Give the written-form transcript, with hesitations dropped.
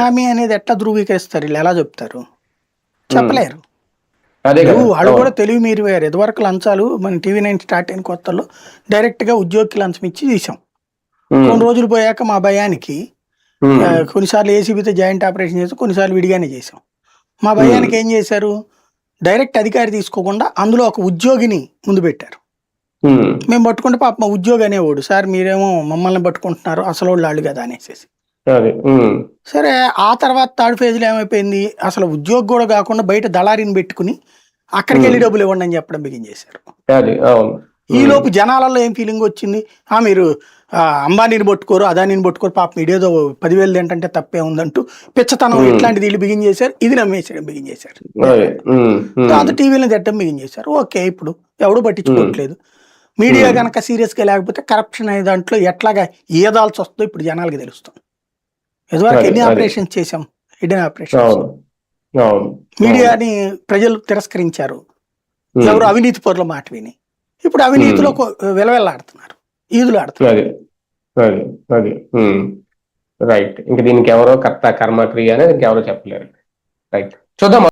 బినామీ అనేది ఎట్లా ధృవీకరిస్తారు, వీళ్ళు ఎలా చెప్తారు? చెప్పలేరు. అదే కదా. వాళ్ళు కూడా తెలివి మీరు వేరు. ఇదివరకు లంచాలు మన టీవీ9 స్టార్ట్ అయిన కొత్తలో డైరెక్ట్ గా ఉద్యోగికి లంచం ఇచ్చి తీసాం. కొన్ని రోజులు పోయాక మా భయానికి కొన్నిసార్లు ఏసీబీతో జాయింట్ ఆపరేషన్ చేసి కొన్నిసార్లు విడిగానే చేసాం. మా భయానికి ఏం చేశారు, డైరెక్ట్ అధికారి తీసుకోకుండా అందులో ఒక ఉద్యోగిని ముందు పెట్టారు. మేము పట్టుకుంటే పాప మా ఉద్యోగి అనేవాడు, సార్ మీరేమో మమ్మల్ని పట్టుకుంటున్నారు, అసలు వాళ్ళు కదా అనేసి. సరే ఆ తర్వాత థర్డ్ ఫేజ్ లో ఏమైపోయింది, అసలు ఉద్యోగి కూడా కాకుండా బయట దళారిని పెట్టుకుని అక్కడికి వెళ్ళి డబ్బులు ఇవ్వండి అని చెప్పడం బిగించేశారు. ఈ లోపు జనాలలో ఏం ఫీలింగ్ వచ్చింది, మీరు అంబానీని పట్టుకోరు, అదానీని పట్టుకోరు, పాపం ఇడేదో 10,000 ఏంటంటే తప్పే ఉందంటూ పిచ్చతనం ఇట్లాంటిది వీళ్ళు బిగించేశారు. ఇది నమ్మేసేయడం బిగించేశారు. తర్వాత టీవీలను తిట్టడం బిగించేశారు. ఓకే, ఇప్పుడు ఎవడు పట్టించుకోవట్లేదు. మీడియా కనుక సీరియస్ గా లేకపోతే కరప్షన్ అనే దాంట్లో ఎట్లాగా ఈదాల్సి వస్తుందో ఇప్పుడు జనాలకి తెలుస్తుంది. ఇదివరకు ఎన్ని ఆపరేషన్స్ చేశాం, హిడెన్ ఆపరేషన్స్. మీడియాని ప్రజలు తిరస్కరించారు, ఎవరు అవినీతి పరుల మాట విని. ఇప్పుడు అవినీతిలో విలవెల్లాడుతున్నారు, ఈదులు ఆడుతున్నారు. రైట్. ఇంక దీనికి ఎవరో కర్త కర్మ క్రియ అనేది ఇంకెవరో చెప్పలేరు. రైట్, చూద్దాం.